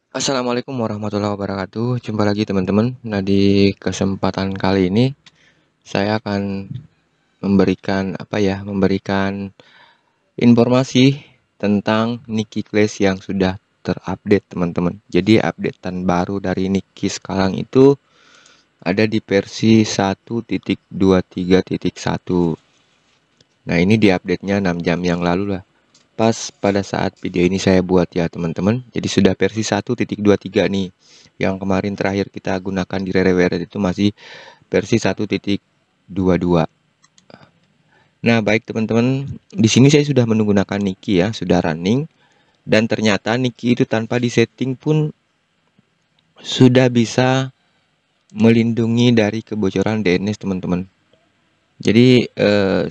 Assalamualaikum warahmatullahi wabarakatuh. Jumpa lagi teman-teman. Nah, di kesempatan kali ini saya akan memberikan informasi tentang Niki Class yang sudah terupdate teman-teman. Jadi updatean baru dari Niki sekarang itu ada di versi 1.23.1. Nah, ini di update-nya 6 jam yang lalu lah. Pas pada saat video ini saya buat ya teman-teman. Jadi sudah versi 1.23 nih. Yang kemarin terakhir kita gunakan di Rere itu masih versi 1.22. Nah, baik teman-teman, di sini saya sudah menggunakan Niki ya, sudah running, dan ternyata Niki itu tanpa disetting pun sudah bisa melindungi dari kebocoran DNS teman-teman. Jadi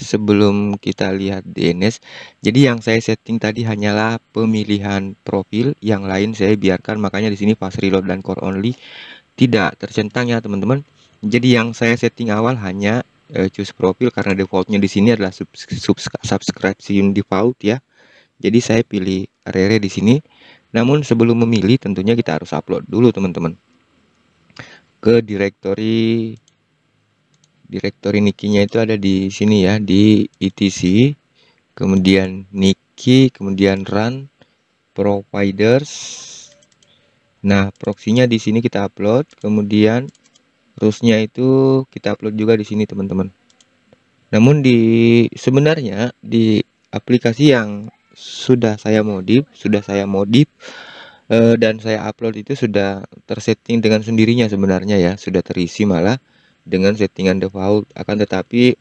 sebelum kita lihat DNS, jadi yang saya setting tadi hanyalah pemilihan profil, yang lain saya biarkan, makanya di sini fast reload dan core only tidak tercentang ya teman-teman. Jadi yang saya setting awal hanya choose profil, karena defaultnya di sini adalah subscription default ya. Jadi saya pilih Rere di sini. Namun sebelum memilih tentunya kita harus upload dulu teman-teman ke directory Niki-nya itu ada di sini ya, di etc, kemudian Niki, kemudian run providers. Nah, proxy-nya di sini kita upload, kemudian rules-nya itu kita upload juga di sini teman-teman. Namun sebenarnya di aplikasi yang sudah saya modif dan saya upload itu sudah tersetting dengan sendirinya sebenarnya ya, sudah terisi malah dengan settingan default. Akan tetapi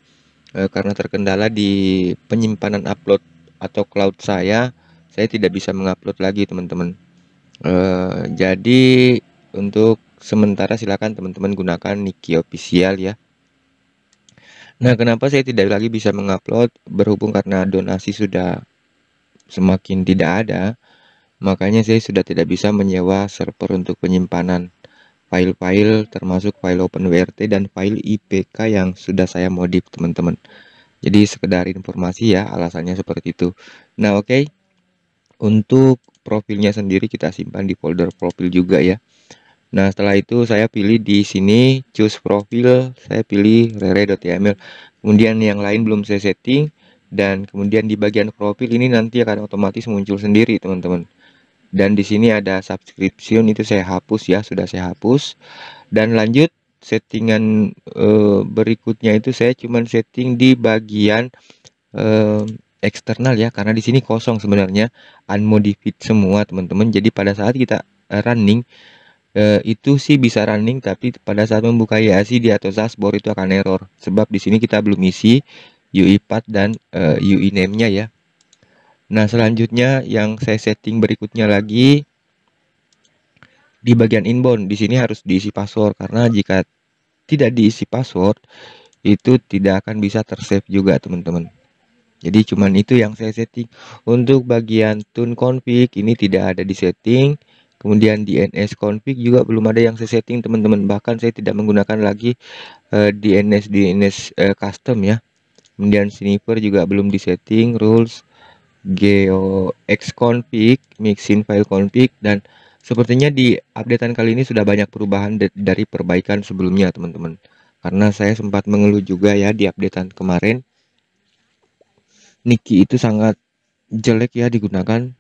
karena terkendala di penyimpanan upload atau cloud saya tidak bisa mengupload lagi teman-teman. Jadi untuk sementara silakan teman-teman gunakan Niki official ya. Nah, kenapa saya tidak lagi bisa mengupload? Berhubung karena donasi sudah semakin tidak ada, makanya saya sudah tidak bisa menyewa server untuk penyimpanan file-file, termasuk file OpenWRT dan file IPK yang sudah saya modif teman-teman. Jadi sekedar informasi ya, alasannya seperti itu. Nah, oke. Untuk profilnya sendiri kita simpan di folder profil juga ya. Nah, setelah itu saya pilih di sini choose profil, saya pilih rere.yml. Kemudian yang lain belum saya setting, dan kemudian di bagian profil ini nanti akan otomatis muncul sendiri teman-teman. Dan di sini ada subscription, itu saya hapus ya, sudah saya hapus. Dan lanjut settingan berikutnya itu saya cuman setting di bagian eksternal ya, karena di sini kosong sebenarnya, unmodified semua teman-teman. Jadi pada saat kita running itu sih bisa running, tapi pada saat membuka YASI di atau dashboard itu akan error, sebab di sini kita belum isi UI path dan UI name-nya ya. Nah, selanjutnya yang saya setting berikutnya lagi di bagian inbound, di sini harus diisi password, karena jika tidak diisi password itu tidak akan bisa tersave juga teman-teman. Jadi cuman itu yang saya setting. Untuk bagian tune config ini tidak ada di setting. Kemudian DNS config juga belum ada yang saya setting teman-teman. Bahkan saya tidak menggunakan lagi DNS custom ya. Kemudian sniffer juga belum di setting. Rules, geo xconfig, mixin file config, dan sepertinya di updatean kali ini sudah banyak perubahan dari perbaikan sebelumnya teman-teman. Karena saya sempat mengeluh juga ya di updatean kemarin, Niki itu sangat jelek ya digunakan.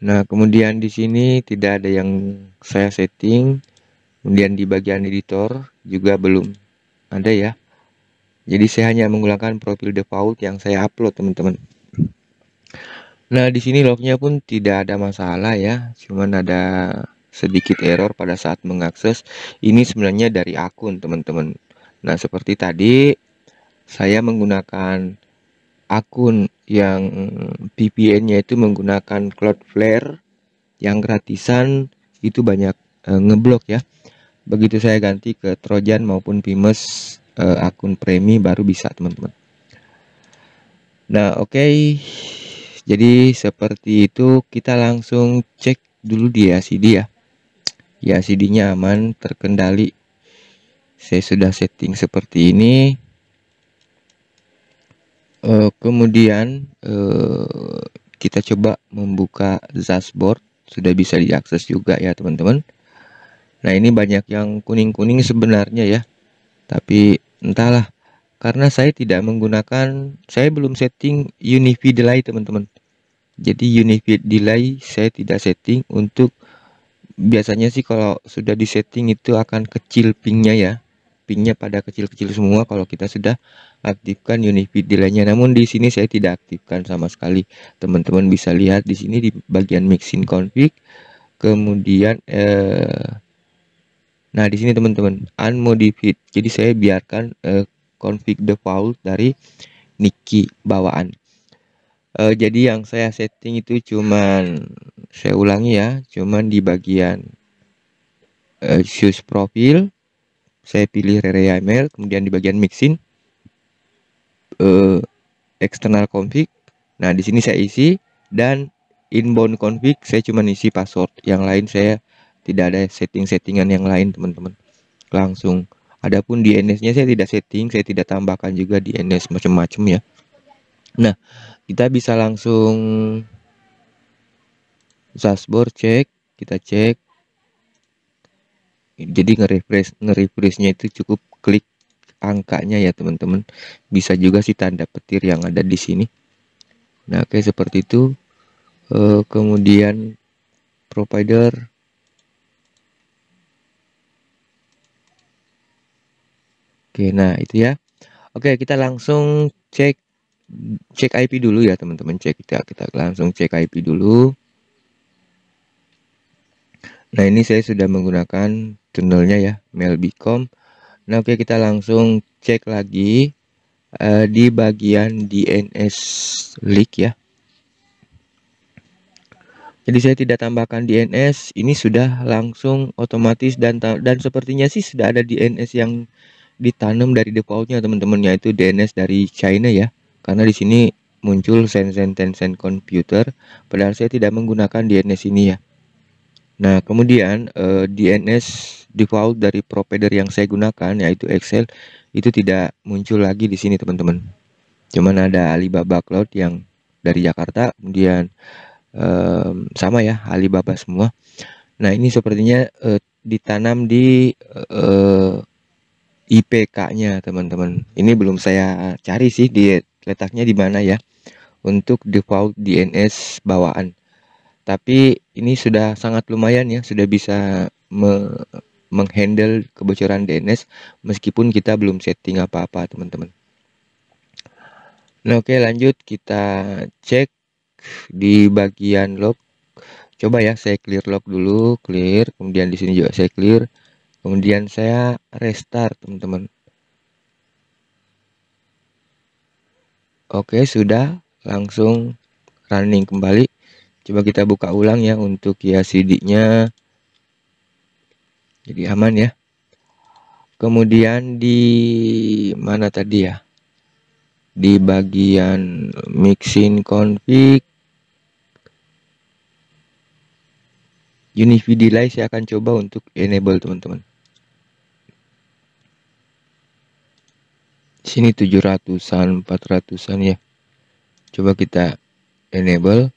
Nah, kemudian di sini tidak ada yang saya setting. Kemudian di bagian editor juga belum ada ya. Jadi saya hanya menggunakan profil default yang saya upload teman-teman. Nah, di sini lognya pun tidak ada masalah ya. Cuman ada sedikit error pada saat mengakses. Ini sebenarnya dari akun teman-teman. Nah, seperti tadi saya menggunakan akun yang VPN-nya itu menggunakan Cloudflare yang gratisan, itu banyak ngeblok ya. Begitu saya ganti ke Trojan maupun Pimes akun premi baru bisa teman-teman. Nah, oke. Jadi seperti itu, kita langsung cek dulu di YACD ya. YACD-nya aman, terkendali. Saya sudah setting seperti ini. Kemudian kita coba membuka dashboard sudah bisa diakses juga ya teman-teman. Nah ini banyak yang kuning-kuning sebenarnya ya, tapi entahlah, karena saya tidak menggunakan, saya belum setting UNIFI delay teman-teman. Jadi UNIFI delay saya tidak setting untuk, biasanya sih kalau sudah disetting itu akan kecil pingnya ya, pingnya pada kecil-kecil semua kalau kita sudah aktifkan UNIFI delay-nya. Namun di sini saya tidak aktifkan sama sekali. Teman-teman bisa lihat di sini di bagian mixing config, kemudian nah di sini teman-teman unmodified. Jadi saya biarkan config default dari Niki bawaan. Jadi yang saya setting itu cuman, saya ulangi ya, cuman di bagian choose profile, saya pilih Rere email, kemudian di bagian mixing external config. Nah di sini saya isi, dan inbound config saya cuma isi password. Yang lain saya tidak ada setting-settingan yang lain teman-teman. Langsung. Adapun DNS-nya saya tidak setting, saya tidak tambahkan juga DNS macam-macam ya. Nah, kita bisa langsung dashboard cek, kita cek. Jadi nge-refresh-nya itu cukup klik angkanya ya teman-teman. Bisa juga sih tanda petir yang ada di sini. Nah, kayak seperti itu. Kemudian provider. Oke, nah itu ya. Oke, kita langsung cek IP dulu ya teman-teman. Kita langsung cek IP dulu. Nah ini saya sudah menggunakan tunnelnya ya, Mailbicom. Nah oke, kita langsung cek lagi di bagian DNS leak ya. Jadi saya tidak tambahkan DNS, ini sudah langsung otomatis, dan sepertinya sih sudah ada DNS yang ditanam dari defaultnya teman-teman, yaitu DNS dari China ya. Karena di sini muncul Shenzhen Tencent Computer, padahal saya tidak menggunakan DNS ini ya. Nah kemudian DNS default dari provider yang saya gunakan yaitu Excel itu tidak muncul lagi di sini teman-teman. Cuman ada Alibaba Cloud yang dari Jakarta, kemudian sama ya, Alibaba semua. Nah ini sepertinya ditanam di IPK-nya teman-teman. Ini belum saya cari sih di letaknya di mana ya untuk default DNS bawaan. Tapi ini sudah sangat lumayan ya, sudah bisa menghandle kebocoran DNS meskipun kita belum setting apa-apa teman-teman. Nah oke, lanjut kita cek di bagian log. Coba ya saya clear log dulu, clear, kemudian di sini juga saya clear, kemudian saya restart teman-teman. Oke, sudah langsung running kembali. Coba kita buka ulang ya untuk ya CD-nya. Jadi aman ya. Kemudian di mana tadi ya? Di bagian mixing config, UNIFI delay saya akan coba untuk enable teman-teman. Sini 700-an, 400-an ya. Coba kita enable.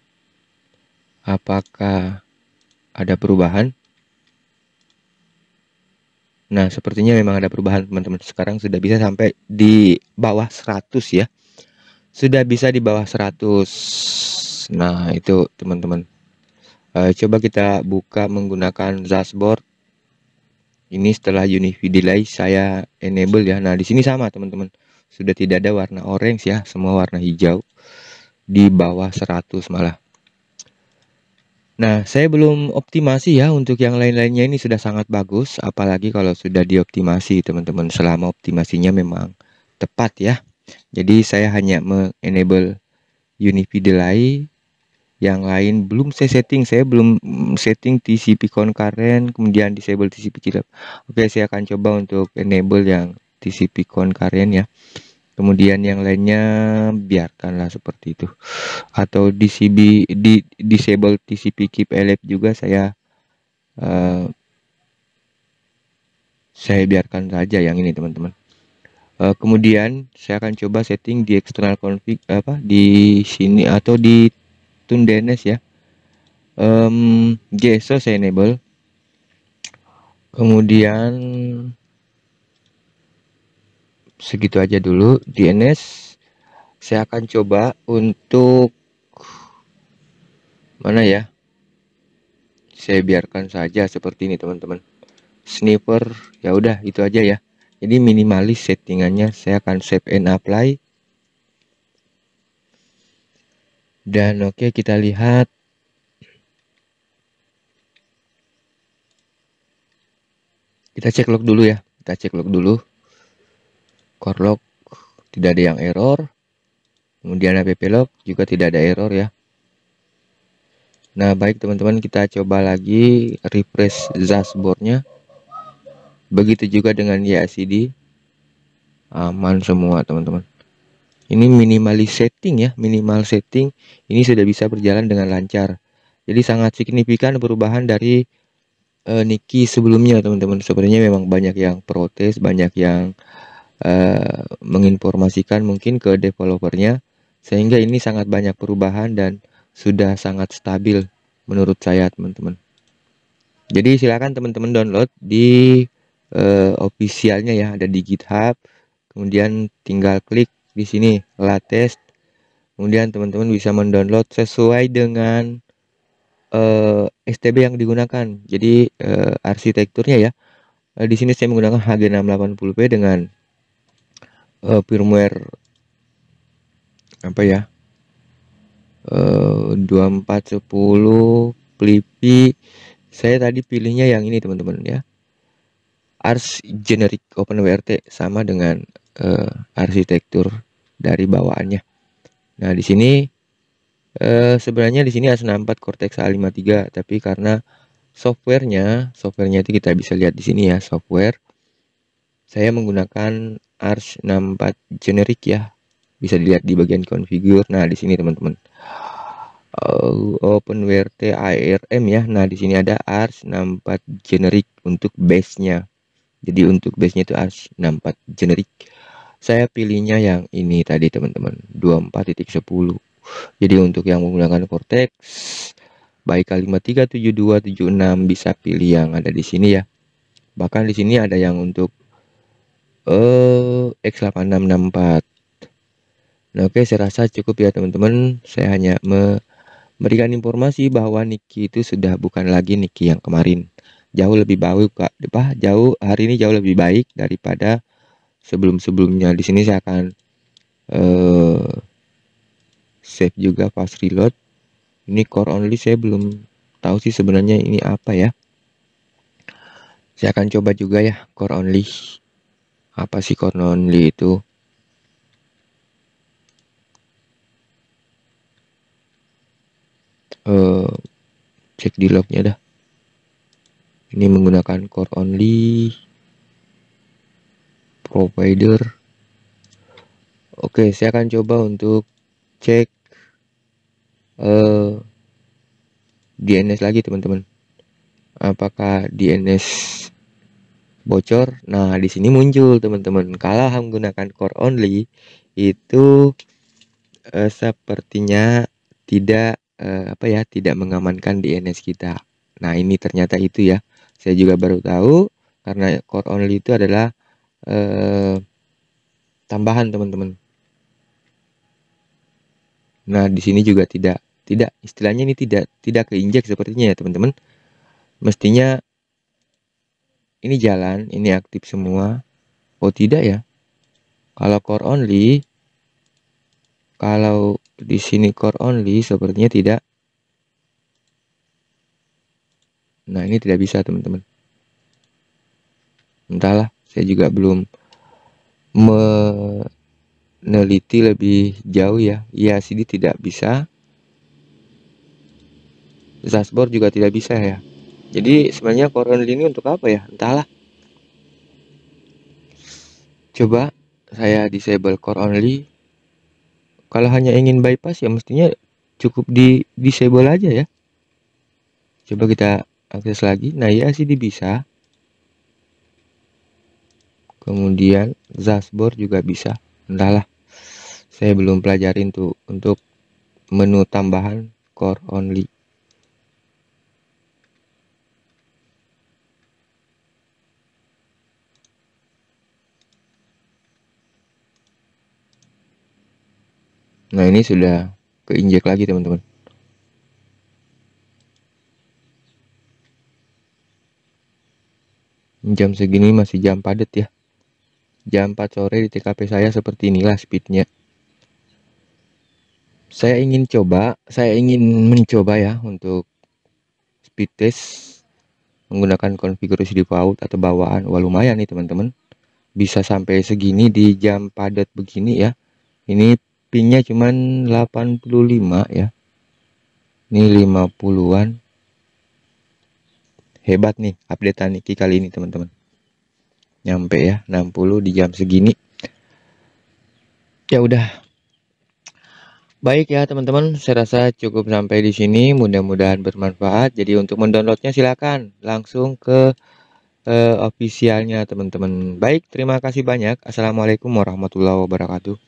Apakah ada perubahan? Nah, sepertinya memang ada perubahan teman-teman. Sekarang sudah bisa sampai di bawah 100 ya. Sudah bisa di bawah 100. Nah, itu teman-teman. Coba kita buka menggunakan dashboard. Ini setelah UNIFI delay saya enable ya. Nah, di sini sama teman-teman. Sudah tidak ada warna orange ya, semua warna hijau. Di bawah 100 malah. Nah, saya belum optimasi ya untuk yang lain-lainnya, ini sudah sangat bagus, apalagi kalau sudah dioptimasi teman-teman. Selama optimasinya memang tepat ya. Jadi saya hanya me-enable UNIFI delay, yang lain belum saya setting. Saya belum setting TCP concurrent, kemudian disable TCP chillup. Oke, saya akan coba untuk enable yang TCP concurrent ya. Kemudian yang lainnya biarkanlah seperti itu. Atau disable TCP keep alive juga saya biarkan saja yang ini teman-teman. Kemudian saya akan coba setting di external config di sini atau di tune DNS ya. GSO saya enable. Kemudian segitu aja dulu. DNS saya akan coba untuk mana ya, saya biarkan saja seperti ini teman-teman. Sniper ya udah itu aja ya. Jadi minimalis settingannya, saya akan save and apply. Dan oke, kita lihat. Kita cek log dulu ya. Kita cek log dulu. Core log tidak ada yang error. Kemudian app log juga tidak ada error ya. Nah, baik teman-teman, kita coba lagi refresh dashboardnya. Begitu juga dengan YACD. Aman semua teman-teman. Ini minimalis setting ya, minimal setting. Ini sudah bisa berjalan dengan lancar. Jadi sangat signifikan perubahan dari Niki sebelumnya teman-teman. Sebenarnya memang banyak yang protes, banyak yang menginformasikan mungkin ke developernya, sehingga ini sangat banyak perubahan dan sudah sangat stabil menurut saya teman-teman. Jadi silakan teman-teman download di officialnya ya, ada di GitHub. Kemudian tinggal klik di sini latest. Kemudian teman-teman bisa mendownload sesuai dengan STB yang digunakan. Jadi arsitekturnya ya. Di sini saya menggunakan HG680p dengan firmware apa ya, 2410 Flippy. Saya tadi pilihnya yang ini teman-teman ya, Ars Generic OpenWRT, sama dengan arsitektur dari bawaannya. Nah di sini sebenarnya di sini A64 Cortex A53, tapi karena softwarenya itu kita bisa lihat di sini ya, software saya menggunakan Ars 64 Generic ya, bisa dilihat di bagian configure. Nah di sini teman-teman, OpenWRT ARM ya. Nah di sini ada Ars 64 Generic untuk base-nya. Jadi untuk base-nya itu Ars 64 Generic. Saya pilihnya yang ini tadi teman-teman, 24.10. Jadi untuk yang menggunakan Cortex baik K53, 72, 76 bisa pilih yang ada di sini ya. Bahkan di sini ada yang untuk X8664. Nah, oke, saya rasa cukup ya teman-teman. Saya hanya memberikan informasi bahwa Niki itu sudah bukan lagi Niki yang kemarin. Jauh lebih baik, Kak. Hari ini jauh lebih baik daripada sebelum-sebelumnya. Di sini saya akan save juga fast reload. Ini core only, saya belum tahu sih sebenarnya ini apa ya. Saya akan coba juga ya core only. Apa sih core only itu? Cek di lognya dah. Ini menggunakan core only provider. Oke, saya akan coba untuk cek DNS lagi teman-teman. Apakah DNS bocor? Nah, di sini muncul teman-teman. Kalau menggunakan core only itu sepertinya tidak tidak mengamankan DNS kita. Nah, ini ternyata itu ya. Saya juga baru tahu karena core only itu adalah tambahan teman-teman. Nah, di sini juga tidak istilahnya ini tidak keinjek sepertinya ya teman-teman. Mestinya ini jalan, ini aktif semua. Oh tidak ya. Kalau core only, kalau di sini core only sepertinya tidak. Nah, ini tidak bisa teman-teman. Entahlah, saya juga belum meneliti lebih jauh ya. Ya, sini tidak bisa. Dashboard juga tidak bisa ya. Jadi sebenarnya core only ini untuk apa ya? Entahlah. Coba saya disable core only. Kalau hanya ingin bypass ya mestinya cukup di disable aja ya. Coba kita akses lagi. Nah ya sih bisa. Kemudian dashboard juga bisa. Entahlah. Saya belum pelajarin tuh untuk menu tambahan core only. Nah, ini sudah keinjek lagi teman-teman. Jam segini masih jam padat ya. Jam 4 sore di TKP saya seperti inilah speednya. Saya ingin mencoba ya untuk speed test menggunakan konfigurasi default atau bawaan. Wah, lumayan nih teman-teman. Bisa sampai segini di jam padat begini ya. Ini pinnya cuman 85 ya. Ini 50-an. Hebat nih updatean Niki kali ini teman-teman. Nyampe ya 60 di jam segini. Ya udah. Baik ya teman-teman, saya rasa cukup sampai di sini. Mudah-mudahan bermanfaat. Jadi untuk mendownloadnya silakan langsung ke officialnya teman-teman. Baik, terima kasih banyak. Assalamualaikum warahmatullahi wabarakatuh.